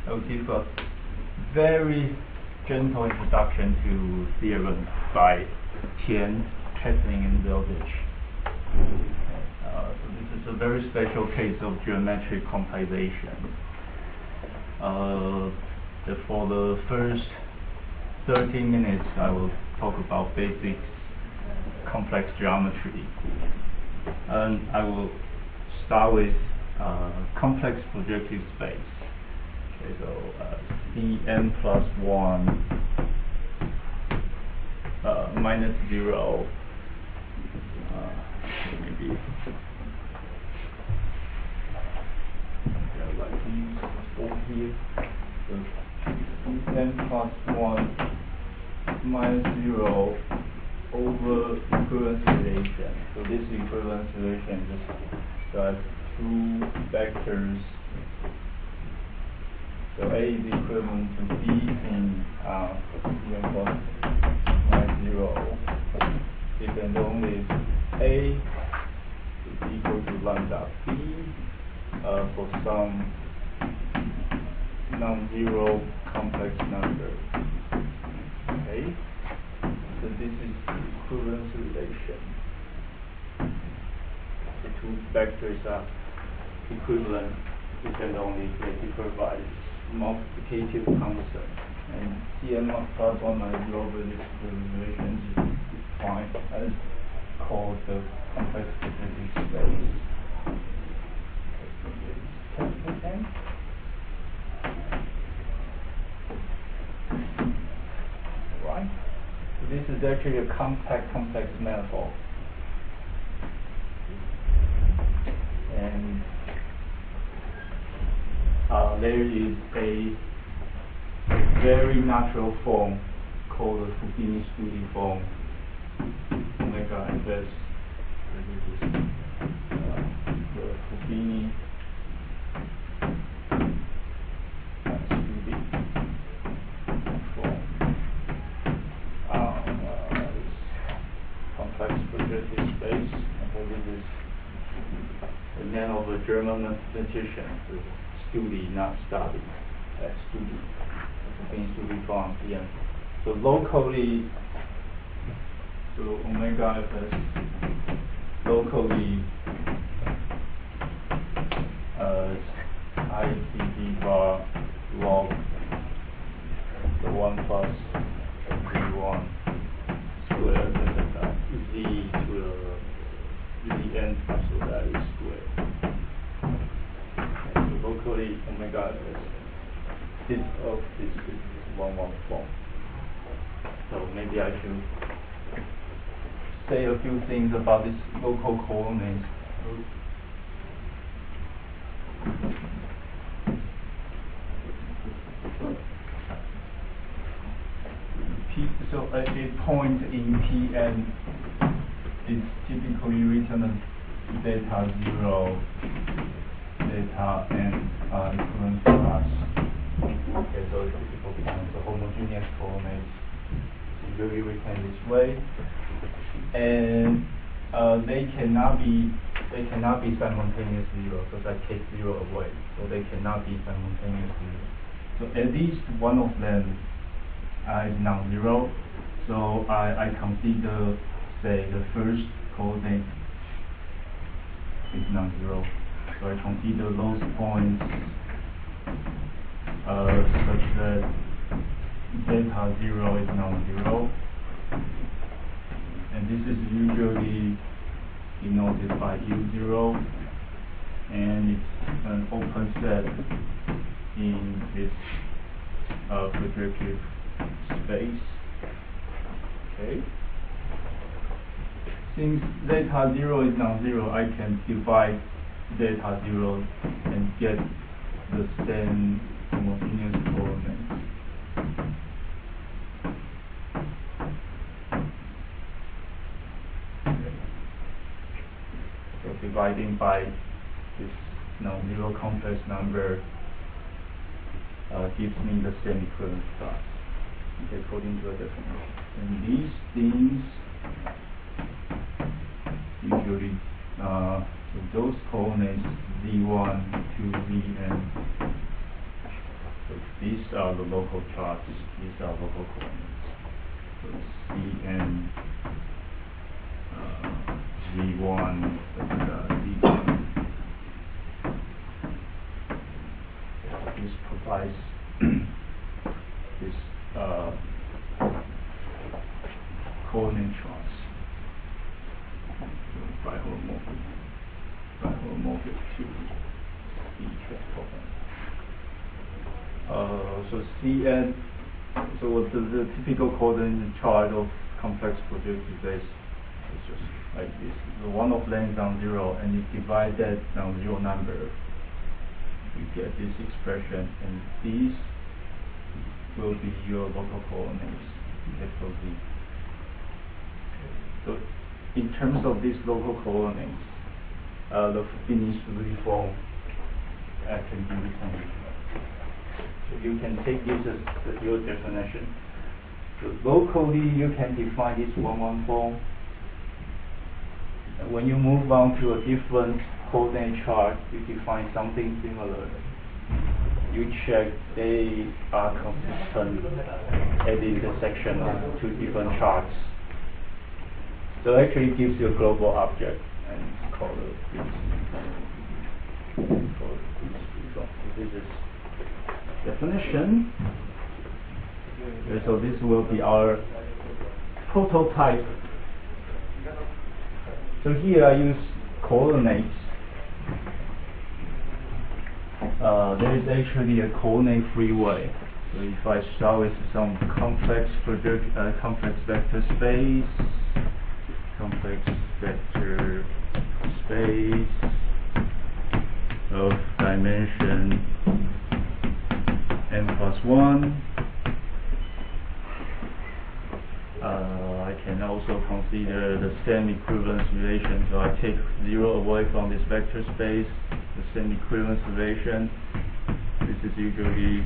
I'll give a very gentle introduction to theorem by Tian Catlin Zelditch. So this is a very special case of geometric quantization. For the first 30 minutes, I will talk about basic complex geometry. And I will start with complex projective space. Okay, so Cn plus 1 minus 0 maybe like over here. So Cn plus 1 minus 0 over equivalence relation. So this equivalence relation just got two vectors. So A is equivalent to B in Cn plus minus 0 if and only if A is equal to lambda B for some non-zero complex number. Okay, so this is the equivalence relation. The two vectors are equivalent if and only if they differ by multiplicative constant. And Cn plus 1 minus 0 over this relation is defined as called the complex projective space. Okay. Right. So this is actually a compact complex manifold. And there is a very natural form called the Hsuan-Yi form, omega fs. This is the Hsuan-Yi form. Complex projective space. And this is the name of a German mathematician. Studi, not study. That's Studi. Hsuan-Yi form here. So locally, so omega fs locally ICD bar log the 1 plus z1 squared z to the n plus the value squared. So locally omega fs this is 1 form. So maybe I should say a few things about this local coordinates. So a point in Pn is typically written as theta 0, theta n equivalent to us. Okay, so it's typical points, the homogeneous coordinates usually written this way, and they cannot be simultaneous zero. So I take 0 away, so they cannot be simultaneous zero. So at least one of them is non-zero. So I consider, say, the first coordinate is non-zero. So I consider those points such that theta 0 is non-zero, and this is usually denoted by U0, and it's an open set in this projective space. Okay. Since theta 0 is non-zero, I can divide theta 0 and get the same homogeneous coordinates. Okay. So dividing by this non-zero complex number gives me the same equivalence class, okay, according to a definition. And these things usually so those coordinates z1 to zn, so these are the local charts. These are local coordinates. So Cn G1 D1. This provides this coordinate charts by homomorphic to the coordinate. So Cn, so the typical coordinate chart of complex projective space is just like this. The one of length non-zero, and you divide that non-zero number, you get this expression, and these will be your local coordinates, capital Z. So in terms of these local coordinates, the finished reform can be written. So you can take this as your definition. So locally, you can define this 1-1 form. And when you move on to a different coordinate chart, you define something similar. You check they are consistent at the intersection of two different charts. So actually it gives you a global object, and it's called this. This is definition. Okay, so this will be our prototype. So here I use coordinates. There is actually a coordinate freeway. So if I start with some complex vector space, of dimension n+1. I can also consider the same equivalence relation. So I take 0 away from this vector space, the same equivalence relation. This is usually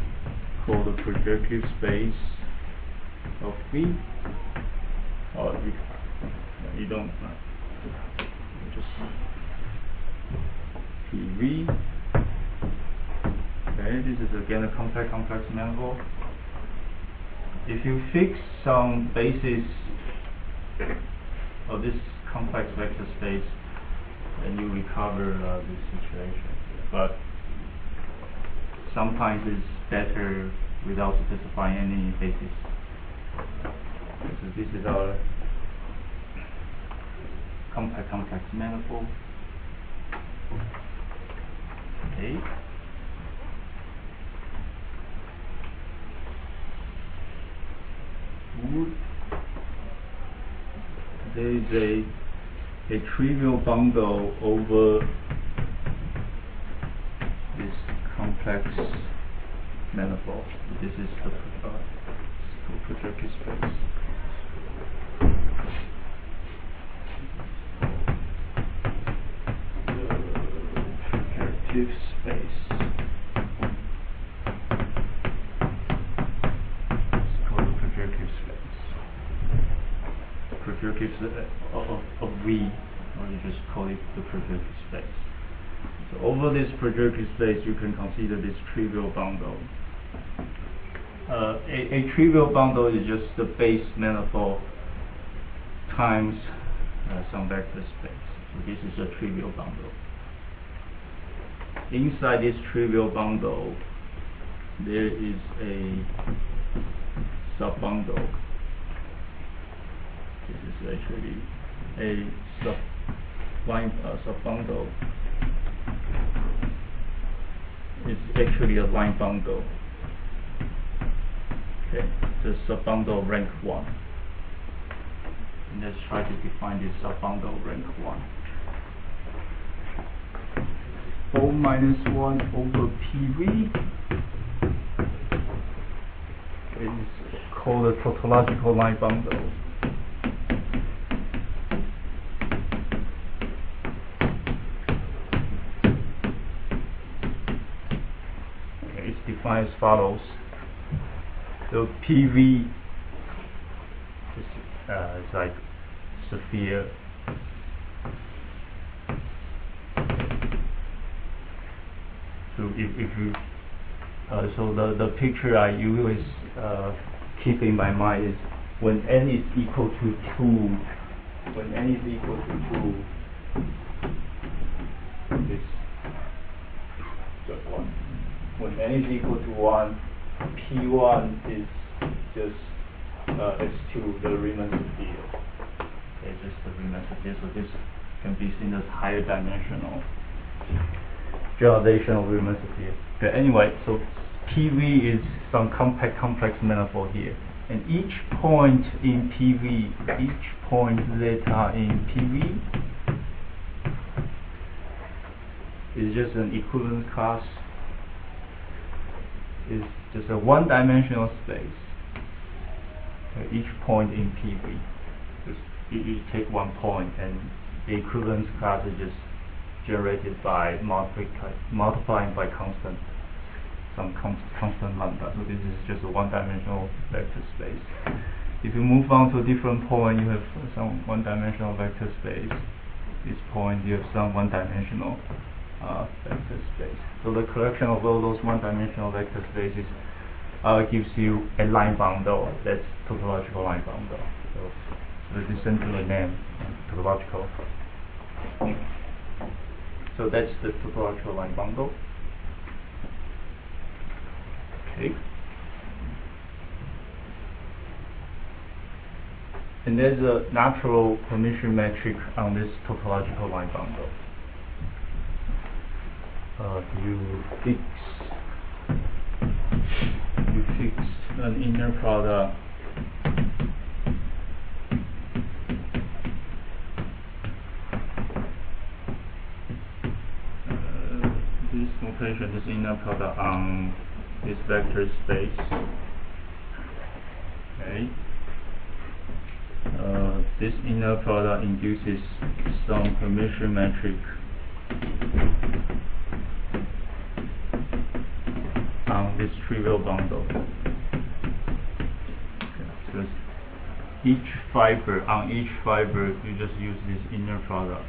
called the projective space of V. Or you don't just PV. Okay, this is again a complex manifold. If you fix some basis of this complex vector space, then you recover this situation. But sometimes it's better without specifying any basis. So this is our complex manifold. Okay. There is a trivial bundle over this complex manifold. This is the projective space. Projective space. Projective of V, or you just call it the projective space. So over this projective space, you can consider this trivial bundle. A trivial bundle is just the base manifold times some vector space. So this is a trivial bundle. Inside this trivial bundle, there is a subbundle. This is actually a subbundle. It's actually a line bundle. Okay, the subbundle rank 1. And let's try to define this subbundle rank 1. 4 minus 1 over PV is called a tautological line bundle. Defined as follows. So PV is like sphere. So if you So the picture I usually keep in my mind is when n is equal to 2, when n is equal to 2, it's just 1. When n is equal to 1, P1 is just S2, the Riemann field. Okay, just the Riemann field. So this can be seen as higher dimensional generalization of Riemann field. Okay, anyway, so PV is some complex manifold here. And each point in PV, each point zeta in PV is just an equivalence class. Is just a one-dimensional space. Okay, each point in PV. Just you take one point, and the equivalence class is just generated by multiplying by some constant lambda. So this is just a one-dimensional vector space. If you move on to a different point, you have some one-dimensional vector space. This point, you have some one-dimensional vector space. So the collection of all those one-dimensional vector spaces gives you a line bundle. That's topological line bundle. So this is simply named topological. So that's the topological line bundle. Okay. And there's a natural permission metric on this topological line bundle. You fix an inner product this notation, this inner product on this vector space. Okay. This inner product induces some permission metric on this trivial bundle. Okay. So each fiber, on each fiber, you just use this inner product.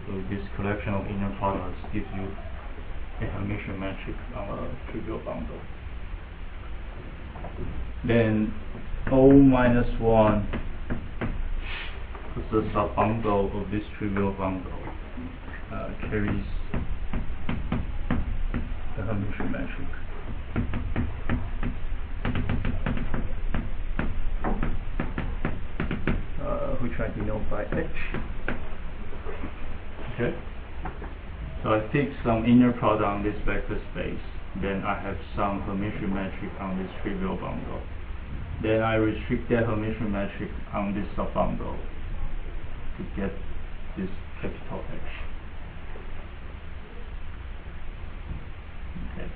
So this collection of inner products gives you a Hermitian metric on a trivial bundle. Then O minus 1 is the subbundle of this trivial bundle, carries the Hermitian metric. Which I denote by H. Okay. So I fix some inner product on this vector space. Then I have some Hermitian metric on this trivial bundle. Then I restrict that Hermitian metric on this subbundle to get this capital H. Okay.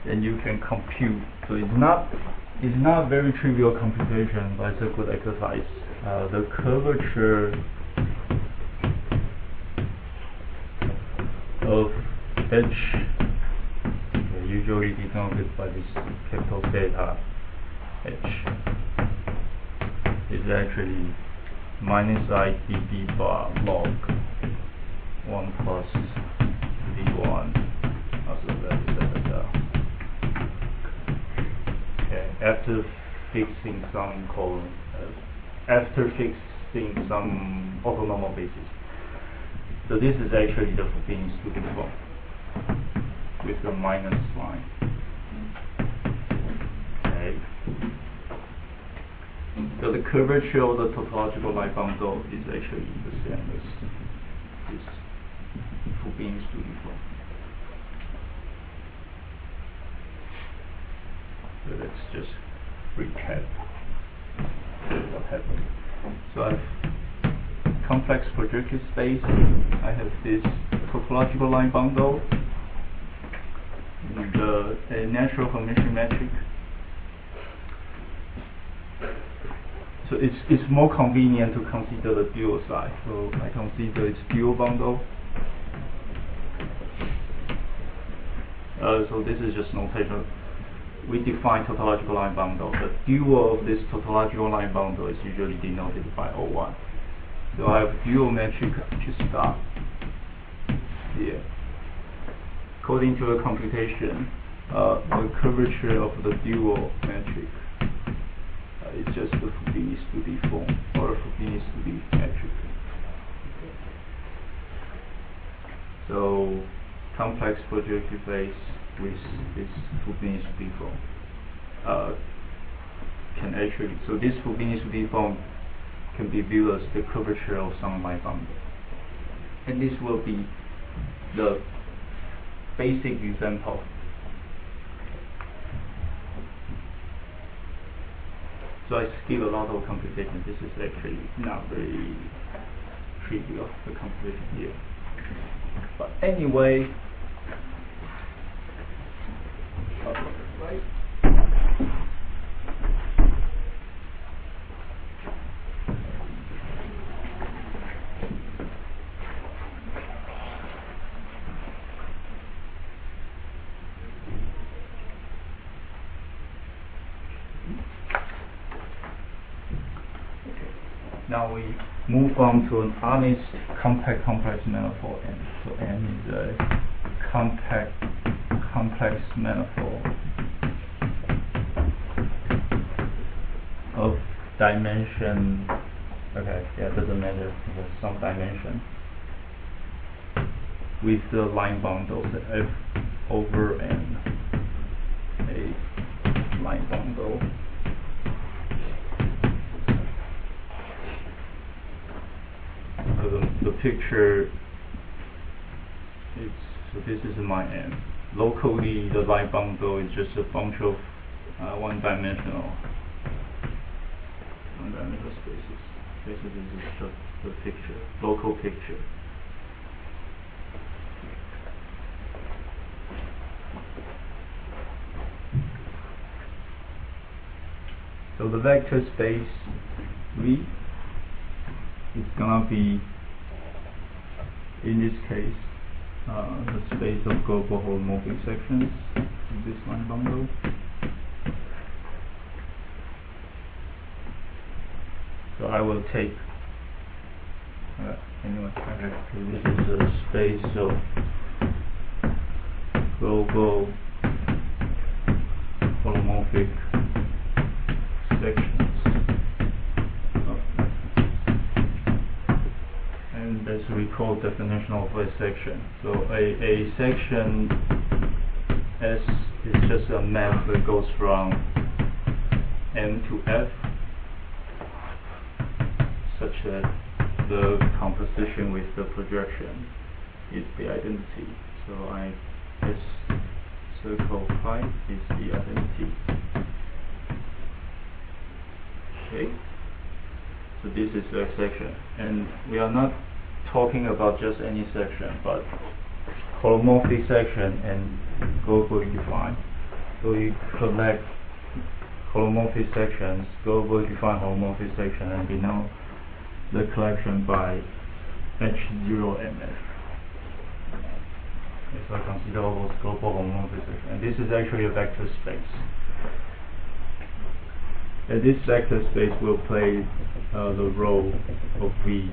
Then you can compute. So it's not very trivial computation, but it's a good exercise. The curvature of H, usually denoted by this capital theta H, is actually minus I dB bar log 1 plus V1 also okay, after fixing some column, after fixing some orthonormal basis. So this is actually the Fubini student form with the minus line. Okay. So the curvature of the topological line bundle is actually the same as this Fubini student form. So let's just recap what happened. So I've complex projective space. I have this topological line bundle, and a natural Hermitian metric. So it's more convenient to consider the dual side. So I consider its dual bundle. So this is just notation. We define topological line bundle. The dual of this topological line bundle is usually denoted by O1. So I have dual metric H star here. According to the computation, the curvature of the dual metric is just the Fubini-Study form, or Fubini-Study metric. So complex projective space with this Fubini-Study form can actually, so this Fubini-Study form can be viewed as the curvature of some line bundle. And this will be the basic example. So I skip a lot of computation. This is actually not very trivial, the computation here. But anyway, right. Now we move on to an honest compact complex manifold N. So N is a compact complex manifold of dimension, okay, yeah, doesn't matter, because some dimension, with the line bundle, the F over N, a line bundle. The picture is, so this is my N. Locally, the line bundle is just a bunch of one-dimensional spaces. Basically, this is just the picture, local picture. So the vector space V is gonna be, in this case, the space of global holomorphic sections in this line bundle. So I will take, anyway, okay, so this is a space of global holomorphic sections. Let's recall definition of a section. So a section S is just a map that goes from M to F, such that the composition with the projection is the identity. So S circle phi is the identity. Okay. So this is a section, and we are not talking about just any section, but holomorphic section and globally defined. So you collect holomorphic sections, globally defined homomorphic section, and denote the collection by H0MF. It's a considerable global homomorphic section, and this is actually a vector space. And this vector space will play the role of V.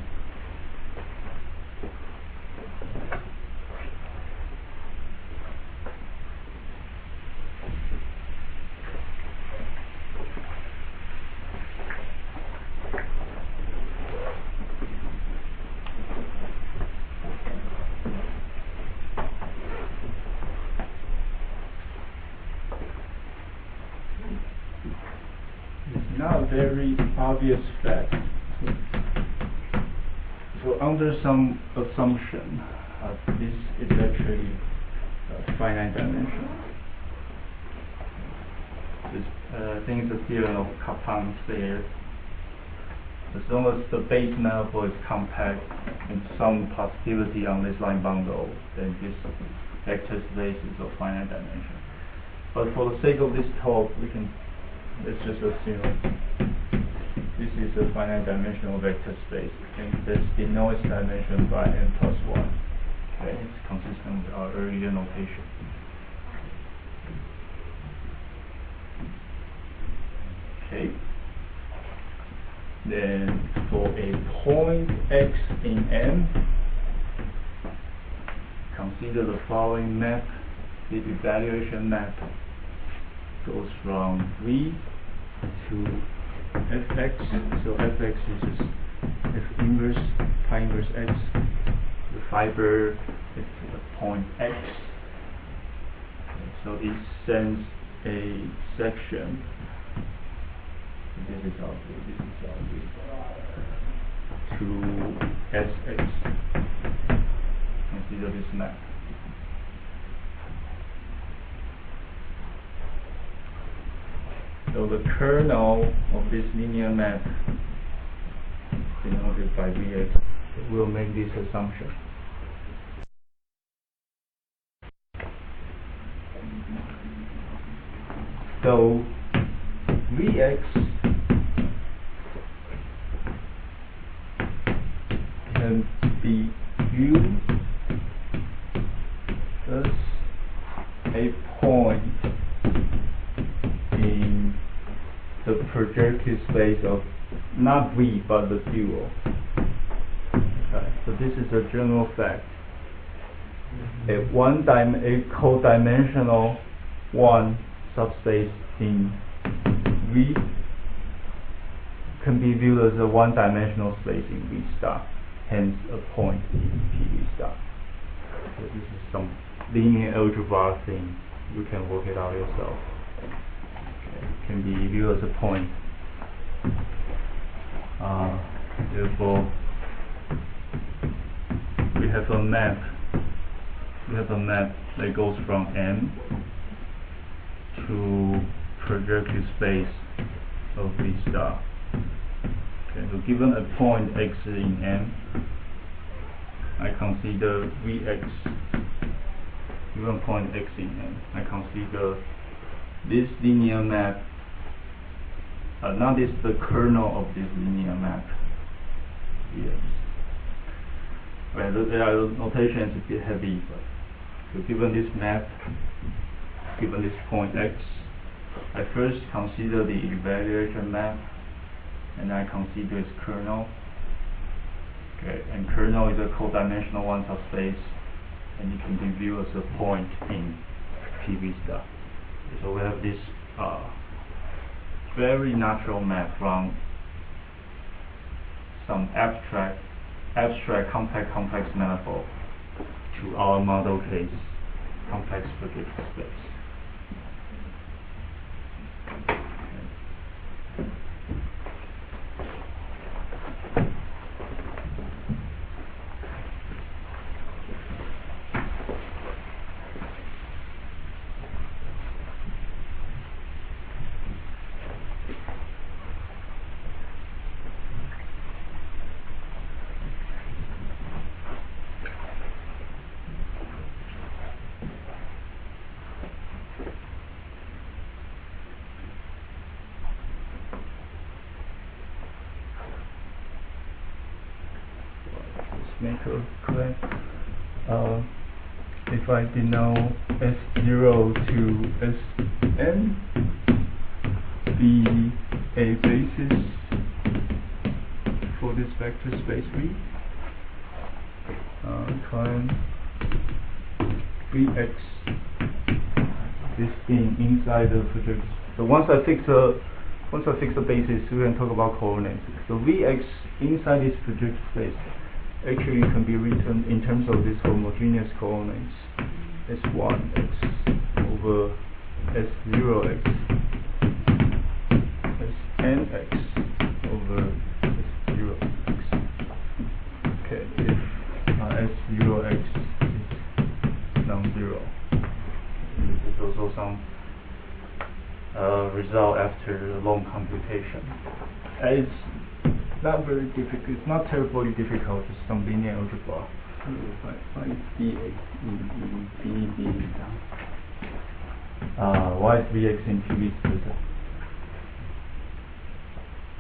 Not a very obvious fact. So under some assumption, this is actually finite dimension. I think the theorem of Catlin there. As long as the base manifold is compact and some positivity on this line bundle, then this vector space is of finite dimension. But for the sake of this talk, let's just assume this is a finite dimensional vector space, and this denotes dimension by n plus 1. Okay, it's consistent with our earlier notation. Okay. Then for a point x in M, consider the following map the evaluation map goes from V to fx. So fx is just f inverse pi inverse x. The fiber is a point x. So it sends a section. This is our V. This is our V. To Sx. Consider this map. So the kernel of this linear map denoted by Vx will make this assumption. So Vx can be viewed as a point in the projective space of not V but the dual. Okay, so this is a general fact. A codimensional one subspace in V can be viewed as a one-dimensional space in V star, hence a point in PV star. So this is some linear algebra thing. You can work it out yourself. Okay. It can be viewed as a point. Therefore, we have a map. We have a map that goes from M to projective space of V star. Okay, so given a point x in M, I consider Vx. Given point x in M, I consider this linear map. Now this is the kernel of this linear map. Yes. Well, the notation is a bit heavy, but so given this map, given this point x, I first consider the evaluation map, and I consider its kernel. Okay, and kernel is a codimensional one subspace, and it can be viewed as a point in PV star. So we have this very natural map from some abstract complex manifold to our model case complex projective space. Make a claim. If I denote S0 to Sn be a basis for this vector space V, claim Vx is inside the projective. So once I fix the basis, we can talk about coordinates. So Vx inside this projective space actually can be written in terms of these homogeneous coordinates S1x over S0x, Snx over S0x. Okay, if S0x is non-zero. There's also some result after long computation. It's not very difficult. It's not terribly difficult. It's some linear algebra. Find Vx in PV. Why is Vx in PV splitter?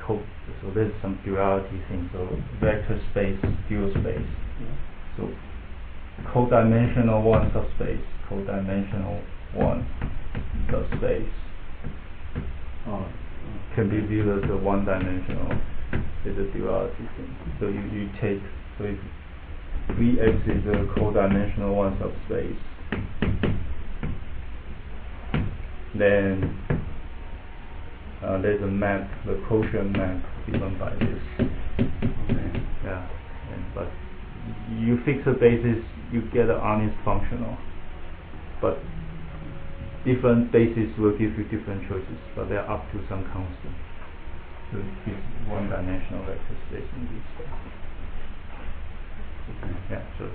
So there's some duality thing. So vector space, dual space. So codimensional one subspace, codimensional one subspace can be viewed as a one-dimensional. Is a duality thing. So you take, so if Vx is a codimensional one subspace, then there's a map, the quotient map given by this. Okay. Yeah, but you fix a basis, you get an honest functional. But different bases will give you different choices, but they're up to some constant. So it's one-dimensional vector space in this space. Okay. Yeah, so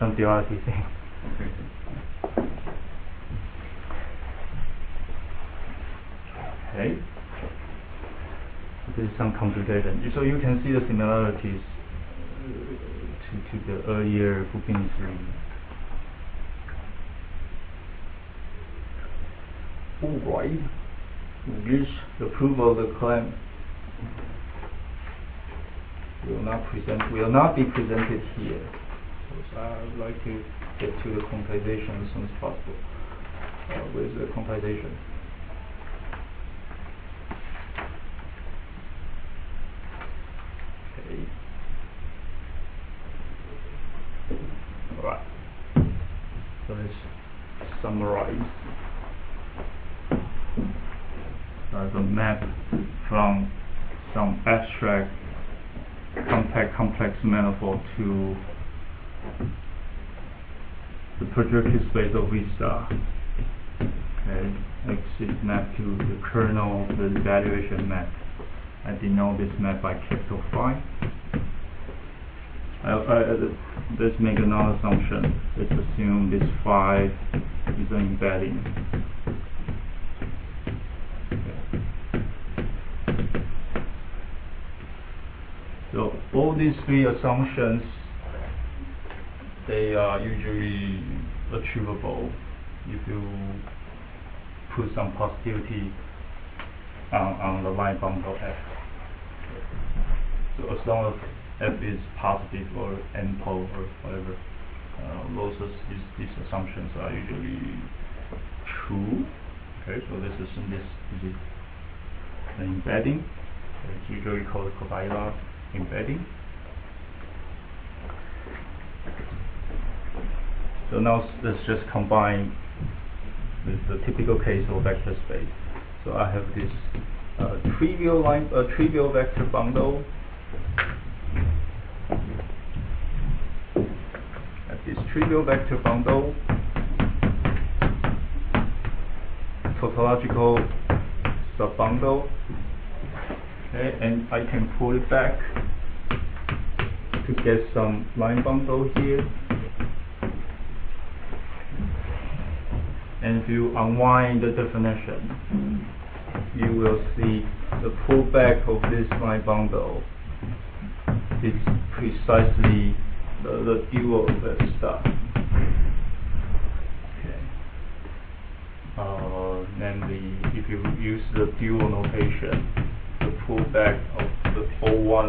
some duality thing. Okay. Okay. This is some computation. So you can see the similarities to the earlier Fubini theory. Alright. This the proof of the claim will not be presented here. So I would like to get to the quantization as soon as possible with the quantization. Okay. Alright. So let's summarize. The map from some abstract compact complex manifold to the projective space of V star. Okay, X is mapped to the kernel, the evaluation map. I denote this map by capital Phi. Let's make another assumption. Let's assume this phi is an embedding. So all these three assumptions, they are usually achievable if you put some positivity on the line bundle F. So as long as F is positive or n-pole or whatever, these assumptions are usually true. Okay, so this is an embedding. It's usually called Kobayashi embedding. So now let's just combine with the typical case of vector space. So I have this trivial vector bundle. At this trivial vector bundle, tautological subbundle. Okay, and I can pull it back to get some line bundle here. And if you unwind the definition, you will see the pullback of this line bundle is precisely the dual of that stuff. Okay. Namely, if you use the dual notation, the pullback of the O1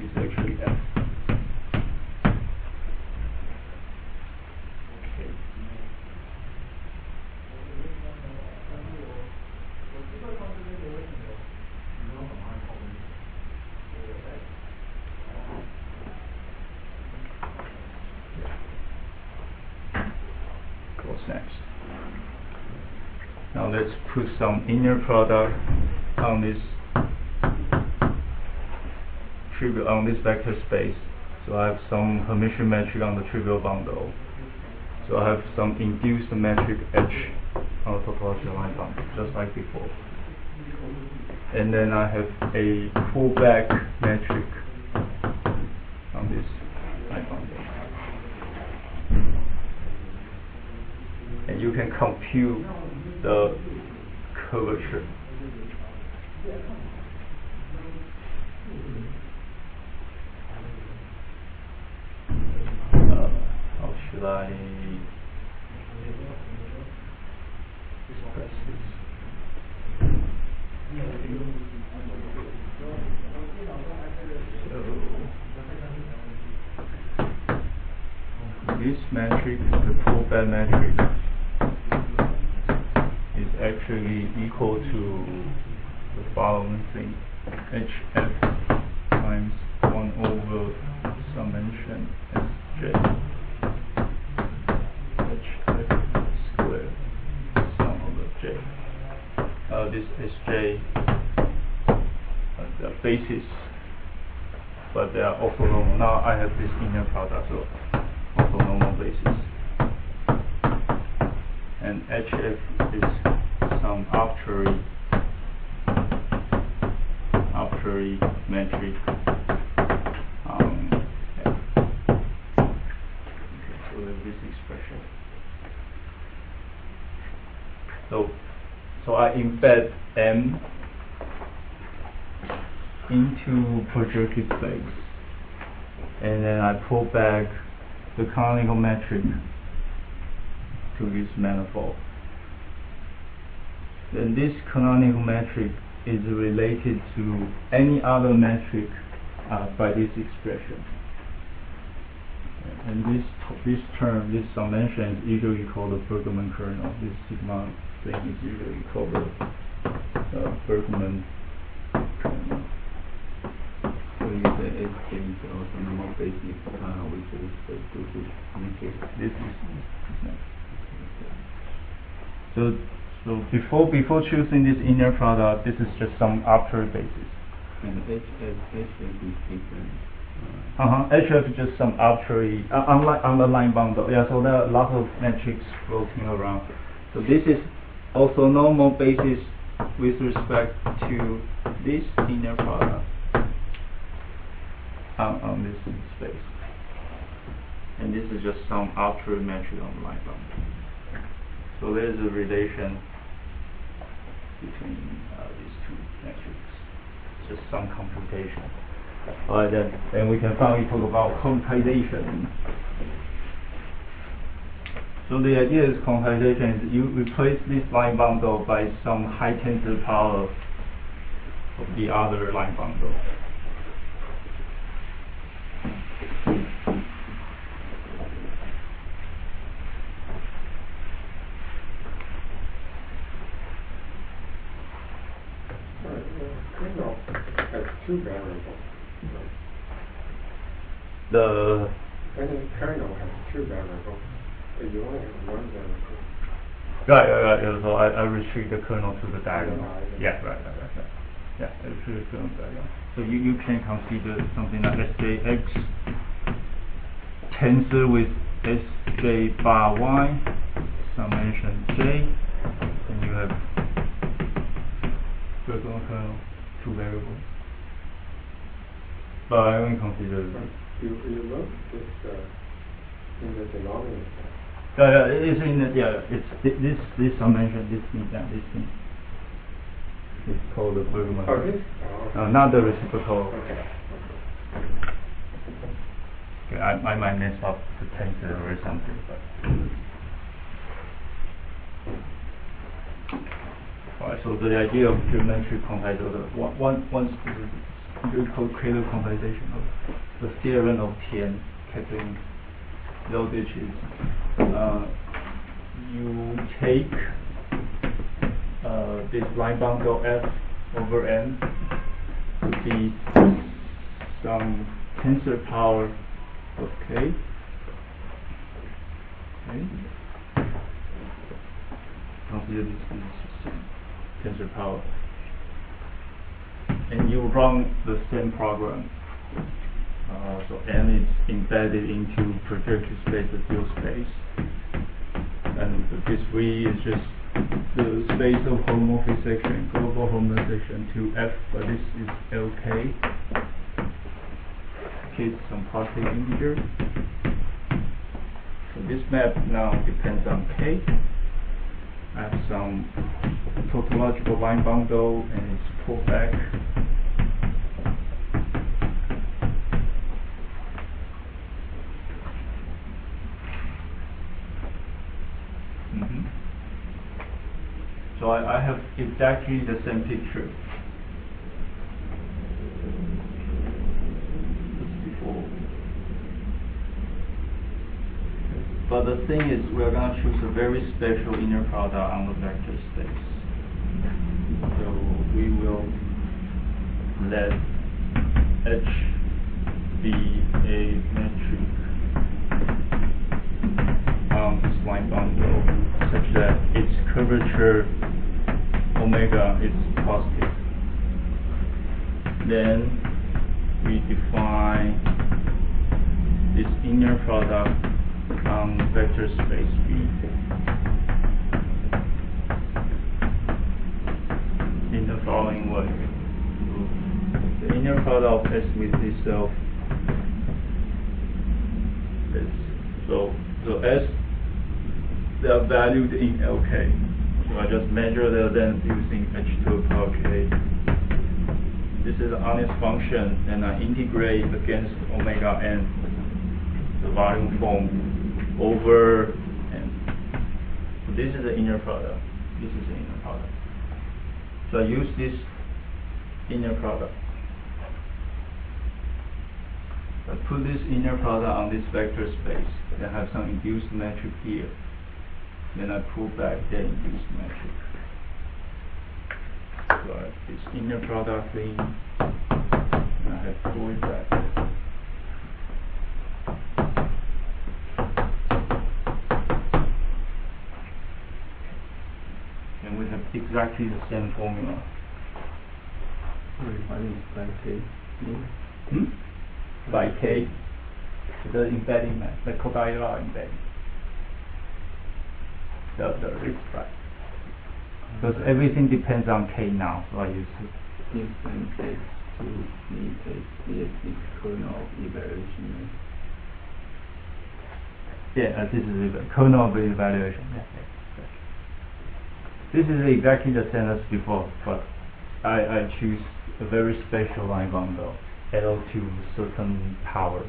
is actually F. Okay. What's next? Now let's put some inner product on this on this vector space. So I have some Hermitian metric on the trivial bundle. So I have some induced metric H on the topological line bundle, just like before. And then I have a pullback metric on this line bundle. And you can compute the curvature. How should I express this? So this metric, the pullback metric, is actually equal to the following thing: HF times 1 over summation Sj HF squared sum over J. Sj. This Sj the basis, but they are orthonormal. Now I have this inner product, so orthonormal basis. And HF is some arbitrary metric. Yeah. Okay, so this expression. So I embed M into projected space, and then I pull back the canonical metric to this manifold. Then this canonical metric is related to any other metric by this expression. And this term, this summation is usually called the Bergman kernel. This sigma thing is usually called the Bergman kernel. So you say H is also normal basis which is this is communication. This is so before choosing this inner product, this is just some arbitrary basis. And HF is different. HF is just some arbitrary on the line bundle. Yeah, so there are lots of metrics floating around. So this is also normal basis with respect to this inner product on this space. And this is just some arbitrary metric on the line bundle. So there's a relation between these two metrics. Just some computation. Alright, then we can finally talk about quantization. So the idea is quantization is you replace this line bundle by some high tensor power of the other line bundle. Kernel has two variables. The kernel has two variables, but you only have one variable. Right. So I restrict the kernel to the diagonal. Yeah, right. Yeah, I restrict the kernel to the diagonal. So you can consider something like Sjx tensor with Sj bar y summation j, and you have Bergman kernel, two variables. But I only consider You wrote this in the denominator. It's in the it's this summation, this thing. It's called the Bergman. Oh, this? Oh, okay. Not the reciprocal. Okay. Okay, I might mess up the tensor or something, but. Alright, so the idea of geometric quantization, once you call Catlin quantization of the theorem of Tian Catlin Zelditch is you take this line bundle F over N to be some tensor power of K. Okay. Consider this is tensor power. And you run the same program. So M is embedded into projected space, the field space. And this V is just the space of homomorphic section, global homomorphic section to F, but this is LK. K is some positive integer. So this map now depends on K. I have some topological line bundle and it's pulled back. So I have exactly the same picture as before. But the thing is, we're going to choose a very special inner product on the vector space. So we will let H be a metric on this line bundle such that its curvature omega is positive. Then we define this inner product on vector space V in the following way. The inner product of S with itself is so S, they are valued in LK. So I just measure the length using h to the power k. This is an honest function, and I integrate against omega n, the volume form, over n. So this is the inner product. This is the inner product. So I use this inner product. I put this inner product on this vector space. Then I have some induced metric here. Then I pull back the induced metric. So I have this inner product thing. And I have pulled it back. And we have exactly the same formula. What is by k? By k, the embedding method, the codial embedding. The it's right. Because everything depends on k now, so I use it. If and k to me is kernel evaluation. Yeah, this is the kernel of the evaluation. Yeah. This is exactly the same as before, but I choose a very special line bundle, L to certain power.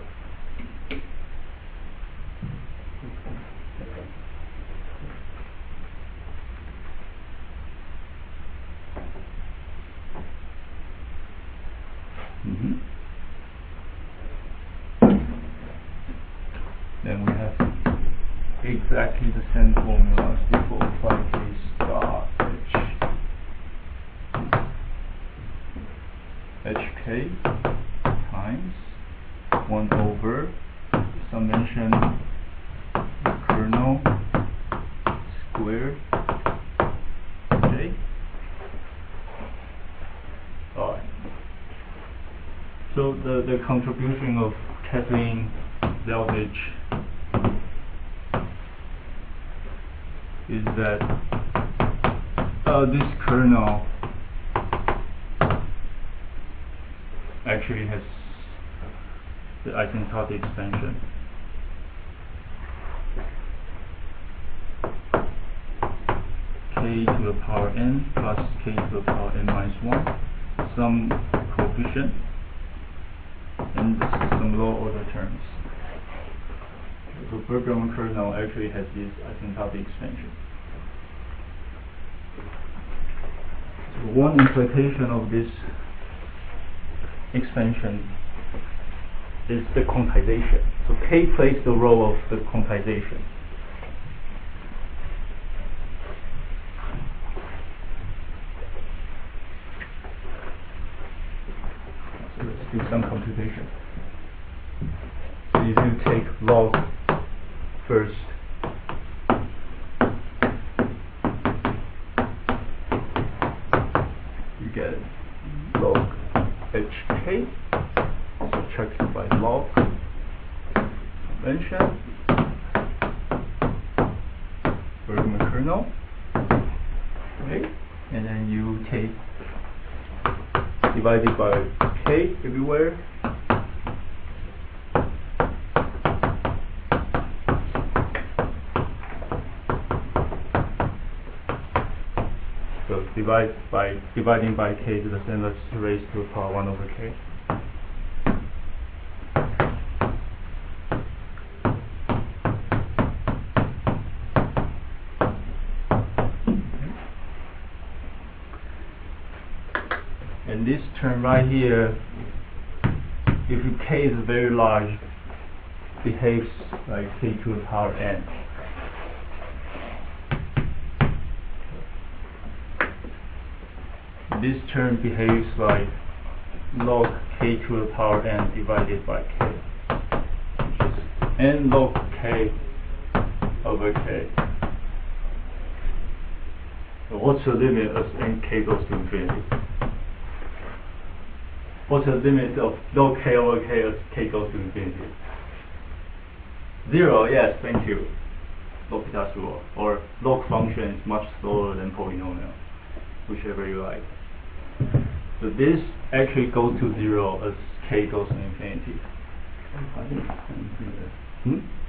Then we have exactly the same formula as before, 5k star hk times 1 over summation kernel squared j. Alright. So the contribution of Catlin Zelditch is that this kernel actually has the asymptotic expansion. K to the power n plus k to the power n minus 1, some coefficient, and some low order terms. The Bergman kernel actually has this asymptotic expansion. So one implication of this expansion is the quantization. So K plays the role of the quantization. So let's do some computation. So if you take log first, you get log hk subtracted by log convention Bergman kernel, okay, and then you take divided by k everywhere. So dividing by k to the same as raised to the power 1 over k. And this term right here, if k is very large, behaves like k to the power n. This term behaves like log k to the power n divided by k, which is n log k over k. What's the limit as nk goes to infinity? What's the limit of log k over k as k goes to infinity? 0, yes, thank you. L'Hopital's rule. Or log function is much slower than polynomial, whichever you like. So this actually goes to 0 as k goes to infinity.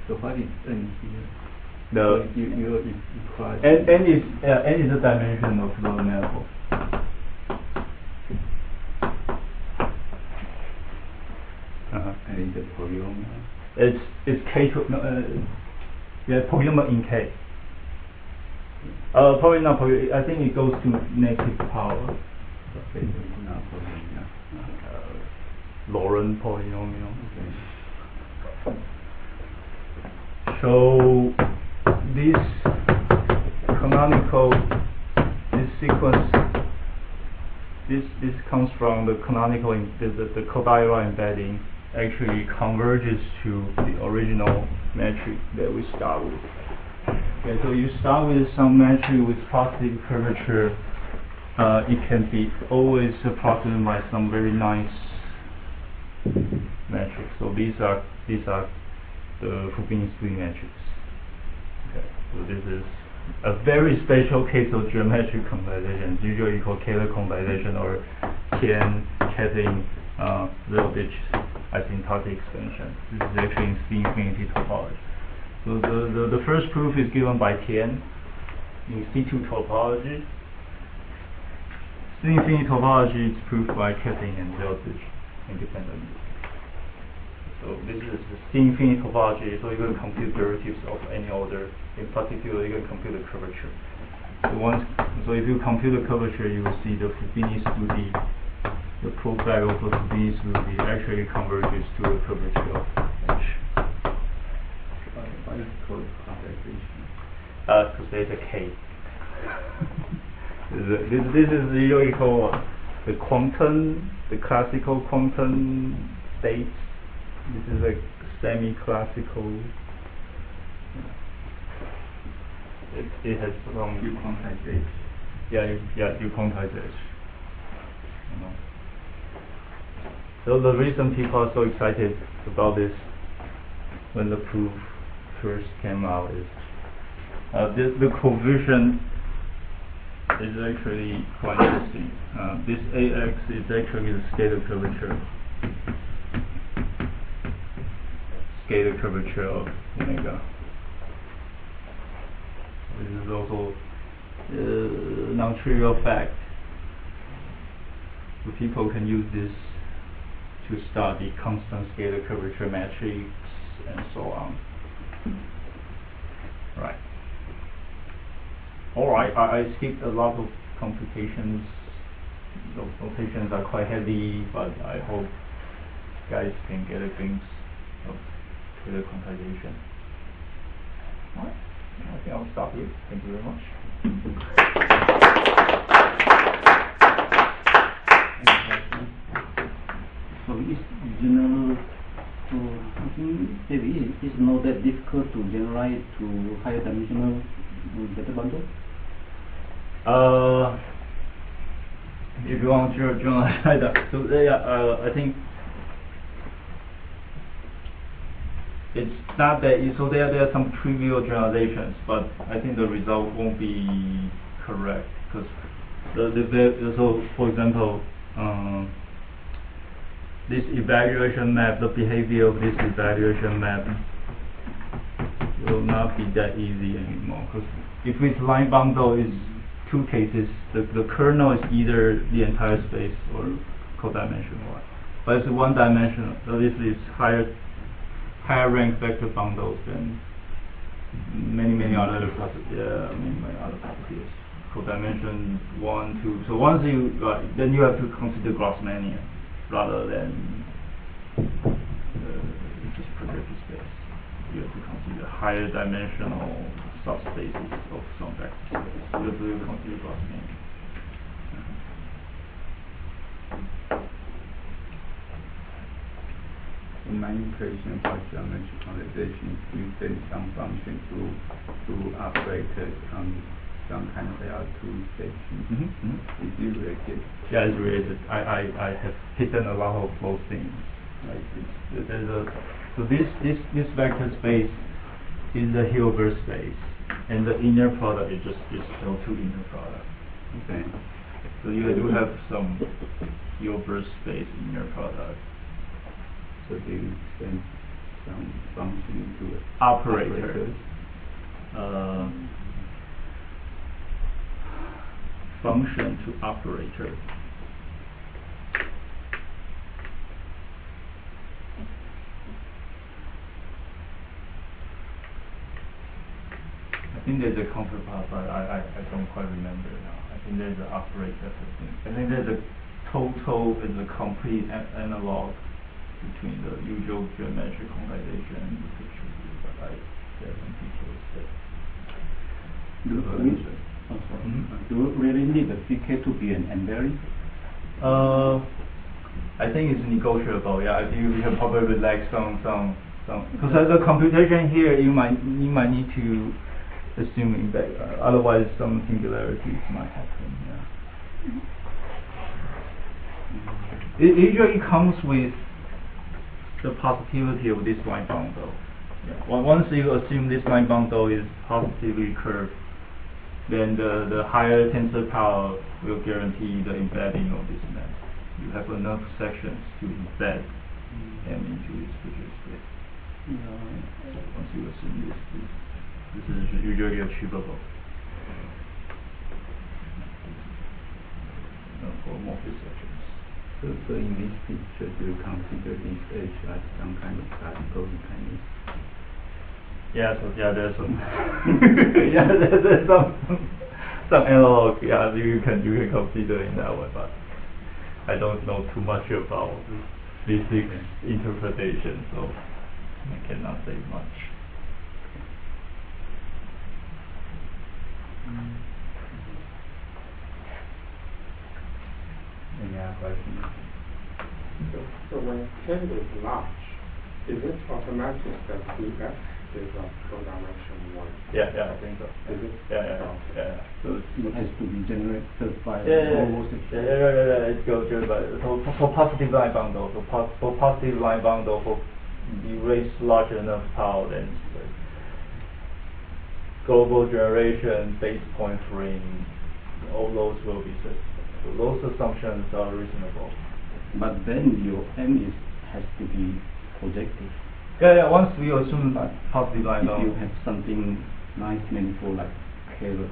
So what is n here? The you n is the dimension of the manifold. And it's a polynomial. It's k to polynomial in k. Probably not polynomial. I think it goes to negative power. Okay, so it's not polynomial. Laurent polynomial. Okay. So this canonical, this sequence, this comes from the canonical, the codiral embedding actually converges to the original metric that we start with. Okay, so you start with some metric with positive curvature. It can be always approximated by some very nice metrics. So these are the Fubini-Split metrics. Okay, so this is a very special case of geometric quantization, usually called Kähler quantization or Tian Catlin Zelditch asymptotic expansion. This is actually in C-infinity topology. So the first proof is given by Tian in C2 topology. C-infinity topology is proved by Catlin and Zelditch independently. So this is the C-infinity topology, so you're going to compute derivatives of any order. In particular, you're going to compute the curvature. So if you compute the curvature, you will see the Fubini-Split, the proof back of the Fubini-Split actually converges to the curvature of H. Why is it called quantization? Because there's a K. This is usually called the quantum, the classical quantum states. This is a semi-classical. It has some. You quantize H. You quantize H. So the reason people are so excited about this when the proof first came out is the coefficient is actually quite interesting. This AX is actually the scalar curvature. Scalar curvature of omega. This is also a non-trivial fact. So people can use this to study constant scalar curvature matrix and so on. Right. Alright, I skipped a lot of complications. Those notations are quite heavy, but I hope you guys can get a glimpse of Kähler quantization. Alright, I think I'll stop here. Thank you very much. So it's general. So I think maybe it's not that difficult to generalize to higher dimensional data bundle. If you want to generalize that, so I think it's not that easy. So there are some trivial generalizations, but I think the result won't be correct because so for example, this evaluation map, the behavior of this evaluation map will not be that easy anymore. Because if its line bundle is two cases, the kernel is either the entire space or codimensional. But it's one dimensional, so this is higher rank vector bundles than many other properties. Codimension 1, 2. So once you then you have to consider Grassmannian rather than just projective space. You have to consider higher dimensional subspaces of some vector space. You have to consider Grassmannian. In my impression for geometric quantization, you send some function to operate on some kind of L2 section. Is it related? Yeah, it's related. I have hidden a lot of those things. Like so this vector space is the Hilbert space, and the inner product is just this L2 inner product. Okay. So you do have some Hilbert space inner product. So do you send some function to Operator. Function to operator. I think there's a counterpart, but I don't quite remember now. I think there's an operator thing. I think there's a total is a complete analog between the usual geometric quantization and the picture view, but there are some details there. Do you really need the CK to be an invariant? I think it's negotiable. Yeah, you can probably relax some because the computation here you might need to assume that otherwise some singularities might happen. Yeah. It usually comes with the positivity of this line bundle. Yeah. Once you assume this line bundle is positively curved, then the higher tensor power will guarantee the embedding of this map. You have enough sections to embed M into this project space. Once you assume this is usually achievable. For multi sections. So in this picture, do you consider this H as some kind of classical mechanism? Yeah, so there's some there's some analog. Yeah, you can consider in that way, but I don't know too much about physics interpretation, so I cannot say much. Any other questions? So when K is large, is it automatic that Dx is a four-dimension one? Yeah, I think so. Is it? Yeah. So it has to be generated by Yeah. It goes by for positive line bundle. For positive line bundle, for you raise large enough power, then global generation, base point frame, all those will be set. So those assumptions are reasonable. But then your M has to be projective. Yeah. Once we assume that positive line if bundle. you have something nice manifold like Taylor,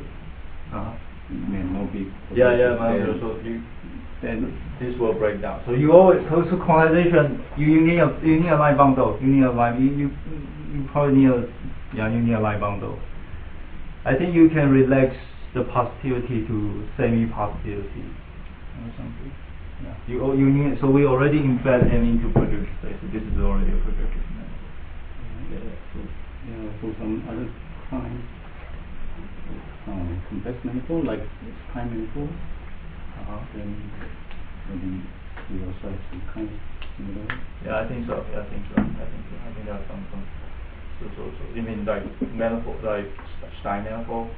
may not be projective. So then this will break down. So you always so quantization. You need a line bundle. You need a line. You probably need a line bundle. I think you can relax the positivity to semi-positivity or something. Yeah. You need, so we already embed M into projection space. So this is already a projection space. For some other kind complex manifold like prime manifold, then maybe we also have some kind of similar. Yeah, I think so. I think there are some. So you mean like manifold, like Stein manifold?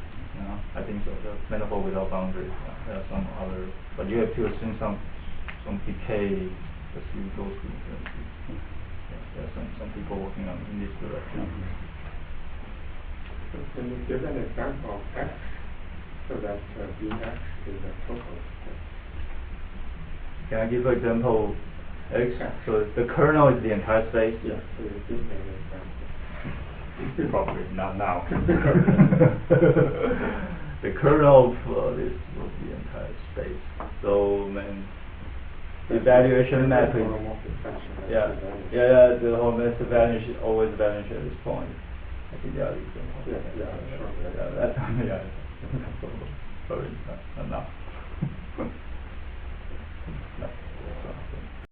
I think so. The manifold without boundaries. There are some other, but you have to assume some decay as you go through. There are some people working on in this direction. So can you give an example of X so that Dx is a total? Can I give an example? X. So the kernel is the entire space. Yeah. So you give me an example. Probably not now. The kernel of this was the entire space. So the evaluation map is the whole mass vanish always vanish at this point. I think that is sure. Sorry, not now.